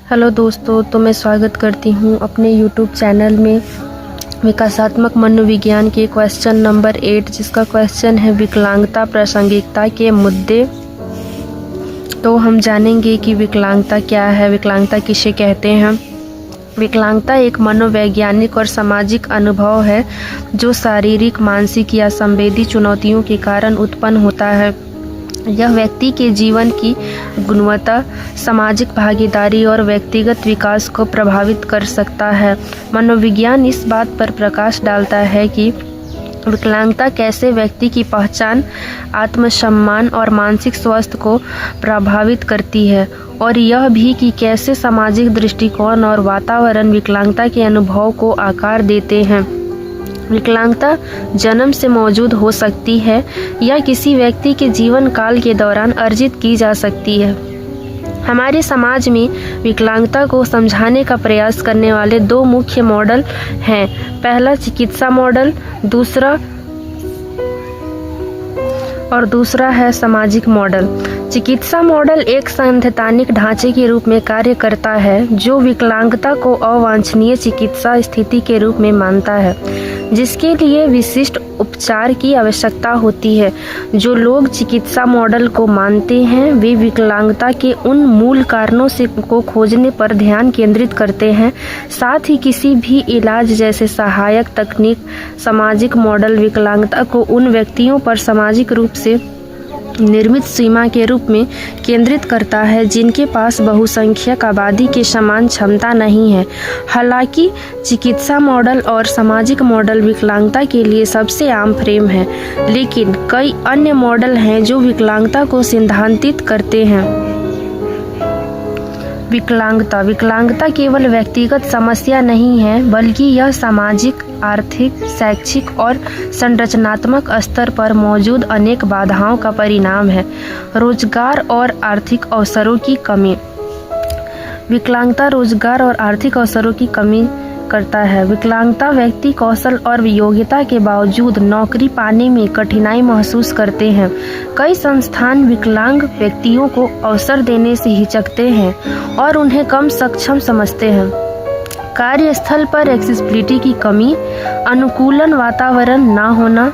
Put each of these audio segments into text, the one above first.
Hello दोस्तों, तो मैं स्वागत करती हूँ अपने यूट्यूब चैनल में विकासात्मक मनोविज्ञान के क्वेश्चन नंबर 8, जिसका क्वेश्चन है विकलांगता प्रासंगिकता के मुद्दे। तो हम जानेंगे कि विकलांगता क्या है, विकलांगता किसे कहते हैं। विकलांगता एक मनोवैज्ञानिक और सामाजिक अनुभव है जो शारीरिक, मानसिक या संवेदी चुनौतियों के कारण उत्पन्न होता है। यह व्यक्ति के जीवन की गुणवत्ता, सामाजिक भागीदारी और व्यक्तिगत विकास को प्रभावित कर सकता है। मनोविज्ञान इस बात पर प्रकाश डालता है कि विकलांगता कैसे व्यक्ति की पहचान, आत्मसम्मान और मानसिक स्वास्थ्य को प्रभावित करती है, और यह भी कि कैसे सामाजिक दृष्टिकोण और वातावरण विकलांगता के अनुभव को आकार देते हैं। विकलांगता जन्म से मौजूद हो सकती है या किसी व्यक्ति के जीवन काल के दौरान अर्जित की जा सकती है। हमारे समाज में विकलांगता को समझाने का प्रयास करने वाले दो मुख्य मॉडल हैं। पहला चिकित्सा मॉडल, दूसरा है सामाजिक मॉडल। चिकित्सा मॉडल एक संवैधानिक ढांचे के रूप में कार्य करता है जो विकलांगता को अवांछनीय चिकित्सा स्थिति के रूप में मानता है, जिसके लिए विशिष्ट उपचार की आवश्यकता होती है। जो लोग चिकित्सा मॉडल को मानते हैं वे विकलांगता के उन मूल कारणों को खोजने पर ध्यान केंद्रित करते हैं, साथ ही किसी भी इलाज जैसे सहायक तकनीक। सामाजिक मॉडल विकलांगता को उन व्यक्तियों पर सामाजिक रूप से निर्मित सीमा के रूप में केंद्रित करता है जिनके पास बहुसंख्यक आबादी के समान क्षमता नहीं है। हालांकि चिकित्सा मॉडल और सामाजिक मॉडल विकलांगता के लिए सबसे आम फ्रेम है, लेकिन कई अन्य मॉडल हैं जो विकलांगता को सिद्धांतित करते हैं। विकलांगता केवल व्यक्तिगत समस्या नहीं है, बल्कि यह सामाजिक, आर्थिक, शैक्षिक और संरचनात्मक स्तर पर मौजूद अनेक बाधाओं का परिणाम है। रोजगार और आर्थिक अवसरों की कमी। विकलांगता रोजगार और आर्थिक अवसरों की कमी करता है। विकलांगता व्यक्ति कौशल और योग्यता के बावजूद नौकरी पाने में कठिनाई महसूस करते हैं। कई संस्थान विकलांग व्यक्तियों को अवसर देने से हिचकते हैं और उन्हें कम सक्षम समझते हैं। कार्यस्थल पर एक्सेसिबिलिटी की कमी, अनुकूलन वातावरण न होना,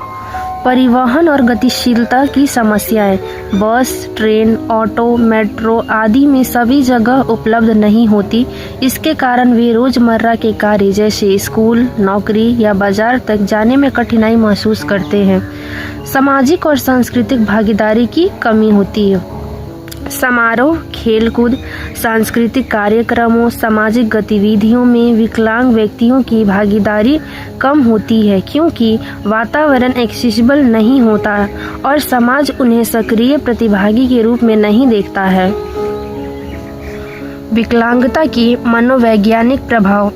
परिवहन और गतिशीलता की समस्याएं। बस, ट्रेन, ऑटो, मेट्रो आदि में सभी जगह उपलब्ध नहीं होती। इसके कारण वे रोजमर्रा के कार्य जैसे स्कूल, नौकरी या बाजार तक जाने में कठिनाई महसूस करते हैं। सामाजिक और सांस्कृतिक भागीदारी की कमी होती है। समारोह, खेलकूद, सांस्कृतिक कार्यक्रमों, सामाजिक गतिविधियों में विकलांग व्यक्तियों की भागीदारी कम होती है क्योंकि वातावरण एक्सेसिबल नहीं होता और समाज उन्हें सक्रिय प्रतिभागी के रूप में नहीं देखता है। विकलांगता के मनोवैज्ञानिक प्रभाव।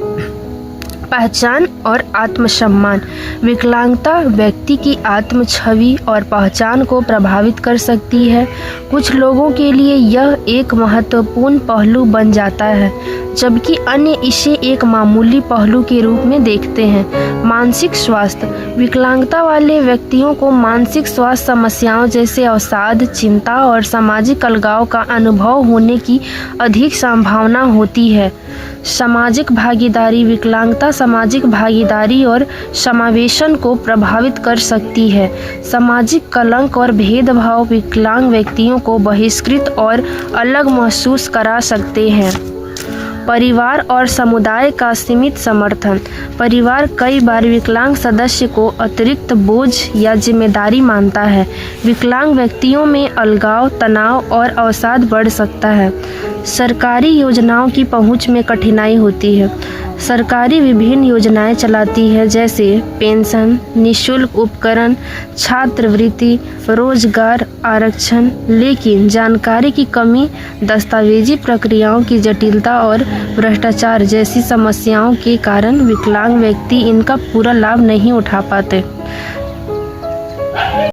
पहचान और आत्मसम्मान। विकलांगता व्यक्ति की आत्म छवि और पहचान को प्रभावित कर सकती है। कुछ लोगों के लिए यह एक महत्वपूर्ण पहलू बन जाता है, जबकि अन्य इसे एक मामूली पहलू के रूप में देखते हैं। मानसिक स्वास्थ्य। विकलांगता वाले व्यक्तियों को मानसिक स्वास्थ्य समस्याओं जैसे अवसाद, चिंता और सामाजिक अलगाव का अनुभव होने की अधिक संभावना होती है। सामाजिक भागीदारी। विकलांगता सामाजिक भागीदारी और समावेशन को प्रभावित कर सकती है। सामाजिक कलंक और भेदभाव विकलांग व्यक्तियों को बहिष्कृत और अलग महसूस करा सकते हैं। परिवार और समुदाय का सीमित समर्थन। परिवार कई बार विकलांग सदस्य को अतिरिक्त बोझ या जिम्मेदारी मानता है। विकलांग व्यक्तियों में अलगाव, तनाव और अवसाद बढ़ सकता है। सरकारी योजनाओं की पहुंच में कठिनाई होती है। सरकारी विभिन्न योजनाएं चलाती है जैसे पेंशन, निःशुल्क उपकरण, छात्रवृत्ति, रोजगार आरक्षण, लेकिन जानकारी की कमी, दस्तावेजी प्रक्रियाओं की जटिलता और भ्रष्टाचार जैसी समस्याओं के कारण विकलांग व्यक्ति इनका पूरा लाभ नहीं उठा पाते।